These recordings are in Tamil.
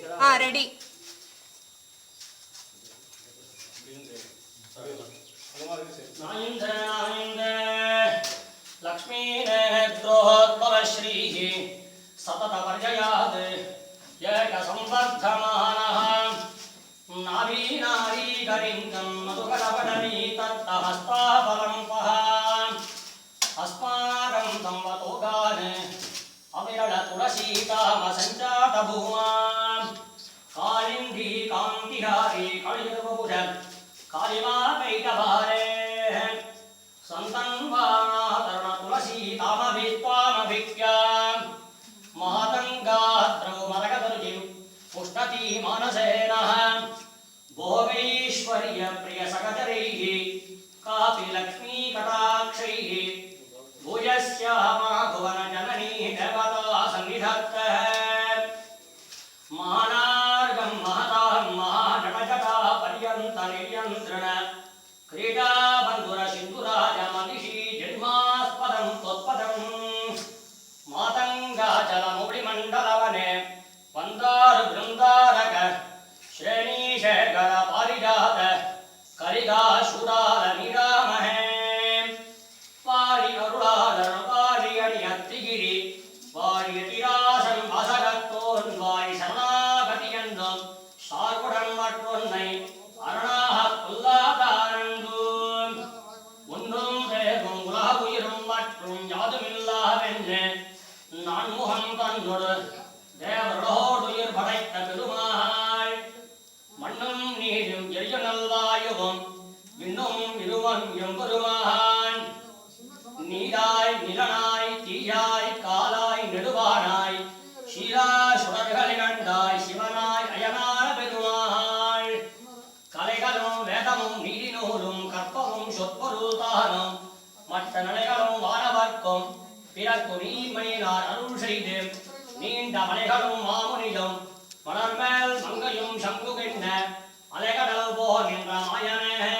ரெடி. लक्ष्मी द्रोहोद्भवश्रीः सततवर्जयात् एकसंवर्धमानः नाभीनारीकरिङ्गं मधुकरपटवी तत्तहस्ताफलम्पः अस्माकं संवतोगान् अविरलतुलसीतामसञ्जातभूमां कालिन्दी कान्तिहारी कलियुगभूष कालिमाकैकभारे संतन्वाना तरुण तुलसी तामभित्वामभिक्यां महतंगाद्रौ मरकदरुजिं पुष्टति मानसेनः भोगैश्वर्य प्रिय सकचरैः कापि लक्ष्मी कटाक्षैः भूयस्यामा भुवन जननी देवता सन्निधत्तः महानार्गं महतां महाजटजटा पर्यन्त निर्यन्त्रण क्रीडा बंधुर सिंधुराज मनिषी जन्मास्पदं त्वत्पदं मातंगाचल मुक्तिमण्डलवने वन्दार बृन्दारक श्रेणीशेखर पारिजात कलिगा शूराल नीरामहे पारि अरुणाल पारि अणियत्तिगिरि पारि तिरासन वासगत्तोन् वारि शरणागतियन्नुं सार्वुडन् मट्टொன்னை அரணாக கொல்லாதாரண்டும் ஒன்றும் தேகும் உலக உயிரும் மற்றும் யாதுமில்லாவென்று நான்முகம் தன்னொடு தேவரோடு உயிர் படைத்த பெருமாள் மண்ணும் நீரும் எரிய நல்வாயுவும் இன்னும் இருவன் எம்பெருமான் நீராய் நிலனாய் தீயாய் காலாய் நெடுவானாய் சீரா சுடர்களிரண்டாய் சிவனாய் அயனான பெருமாள் கலைகளும் வேதமும் நீதிநூலும் கற்பமும் சொற்பொருள்தானும் மற்ற நிலைகளும் வானவர்க்கும் பிறக்கும் நீர்மையினார் அருள் செய்து நீண்ட மலைகளும் மாமுனியும் மலர்மேல் மங்கையும் சங்குகின்ற அலைகடல் போல் நின்ற மாயனே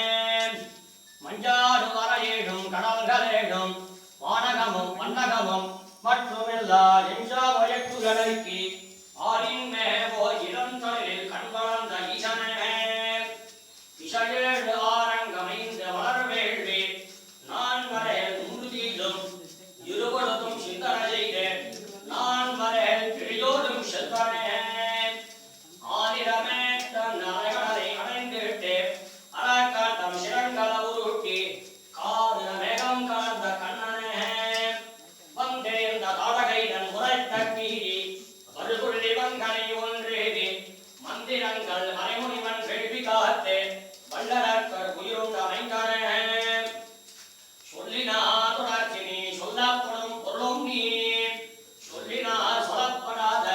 மஞ்சாடு வரையேடும் கடல்களேடும் வானகமும் மன்னகமும் மற்றும் எல்லா எஞ்சாவயக்குகளுக்கு ஆரின் மேவோ இளந்தொழிலில் கண்வளர்ந்த ஈசனே இசையேழு ஆரங்கமைந்த வளர்வேள்வி நான் வரையில் முழுதியிலும் இருபொழுதும் சிந்தனை செய்து நான் வரையில் கிழியோடும் செல்வனே ஆனிரமே தன் அலைகளை அடைந்துவிட்டு அறக்காட்டம் சிறங்கள உருட்டி காது மேகம் கலந்த கண்ணனே வந்தேர்ந்த தாடகைடன் முறைத்த கீரி வருகுள்ளி வங்கனை ஒன்றேவி மந்திரங்கள் மறைமுனிவன் வேள்வி காத்தே வல்லரக்கர் உயிருண்ட மைந்தனே சொல்லினார் தொடர்ச்சினி சொல்லப்படும் பொருளும் நீ சொல்லினார் சொல்லப்படாத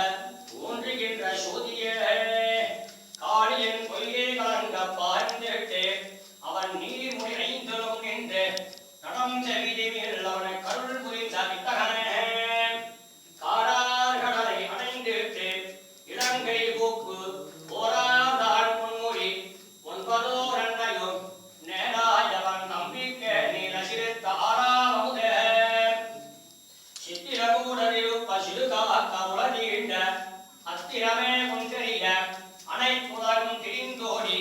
ஊன்றுகின்ற சோதியே காளியன் பொய்யே கலங்க பாய்ந்திட்டு அவன் நீர்மொழி ஐந்தலும் நின்று நடம் செவிதி மேல் அவனை கருள் புரிந்த வித்தகனே காடார் கடலை அடைந்துட்டு இலங்கை போக்கு போராதாள் முன்மொழி ஒன்பதோர் எண்ணையும் நேராயவன் நம்பிக்கை நீல சிறுத்த ஆறாவமுதே சித்திரகூடரிருப்ப சிறுகாக்க உலகீண்ட அத்திரமே கொண்டெறிய அனைப்புலகும் திரிந்தோடி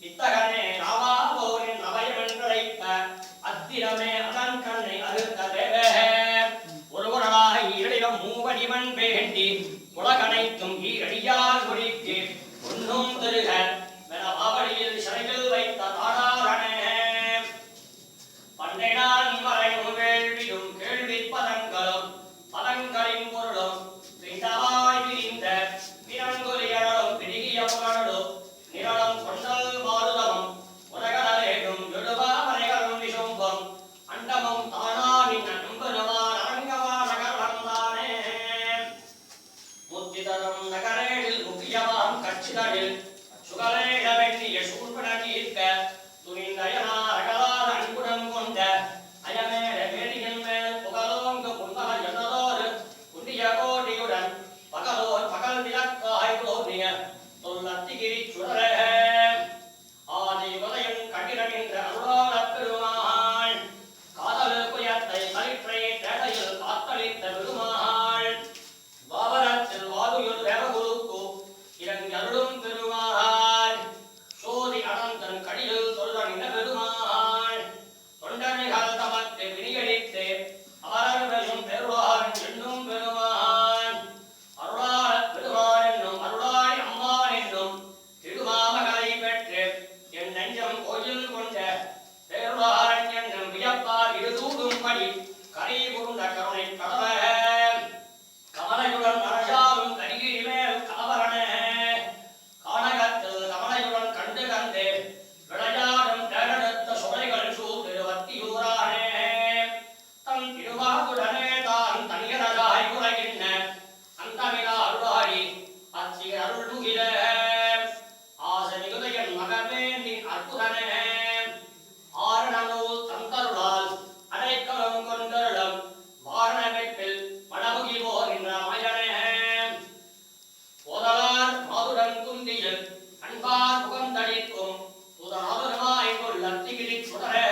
இத்தகனே ராமாவோரின் அபயமென்றழைப்ப அத்திரமே அதன் கண்ணை அறுத்த தேவே ஒருவராய் இரளிடம் மூவடிவன் வேண்டி உலகனைத்தும் ஈரடியார் குறிக்கு ஒன்றும் தருக மாவடியில் சிறையில் வைத்த தாடாரணே பண்டை நான் மறையும் வேள்வியும் கேள்வி பதங்களும் பதங்களின் பொருளும் பிண்டவாய் விரிந்த பிறங்குலியலும் பிடிகிய புகழும் நிரலும் கொண்டல் மாறுதமும் உலகளேடும் எழுவா மலைகளும் விசும்பும் அண்டமும் தானானின் நம்பெருமான் அரங்கமான கர்வந்தானே முத்திதரும் நகரேடில் முக்கியமாம் கட்சிகளில் சுகலேட வெண்ணிய சூழ்பட தீர்க்க துணிந்தயனார் அகலாத அன்புடன் கொண்ட அயமேல வேடியின் மேல் புகழோங்கு புன்னக என்னதோரு புண்ணிய கோடியுடன் பகலோர் பகல் விளக்காய் தோன்றிய தொல்லத்திகிரி சுடரே ஆதி உதயம் கட்டிடமின்ற அருளாள பெருமாள் காதல் குயத்தை கலிற்றை தேடையில் காத்தளித்த பெருமாள் பாபரத்தில் வாதுயுள் தேவகுருக்கு இறங்கருளும் பெருமாள் சோதி அனந்தன் கடியில் சொல்றனின பெருமாள் தொண்டர்கள் தமக்கு வினியடித்து அவரவரையும் பெருவான் என்னும் பெருமான் அருளாள பெருமான் என்னும் அருளாளி அம்மான் என்னும் திருமாமகளை பெற்று என் நெஞ்சம் கோயில் கொண்ட பெருவான் என்னும் வியப்பால் இருதூடும்படி கரை புகுந்த கருணை கடவ கமலையுடன் அரசாலும் கரிகிரி மேல் கலவரண கானகத்தில் கமலையுடன் கண்டு கண்டு விளையாடும் தேடெடுத்த சுவைகள் சூழ் திருவத்தியூரானே தன் திருவாக்குடனே தான் தனியனதாய் உலகின்ன அந்தமிழா அருளாடி அச்சிக அருள் முகில ஆசை மிகுதையன் மகவேந்தின் அற்புதனே ஆரணநூல் தந்தருளால் அடைக்கலம் கொண்டருளும் வாரணமைப்பில் மணமுகி போகின்ற மயனே போதலார் மாதுடன் குந்தியில் அன்பார் புகந்தளிக்கும் புதனாதுரமாய் கொள்ள திகிரி சுடரே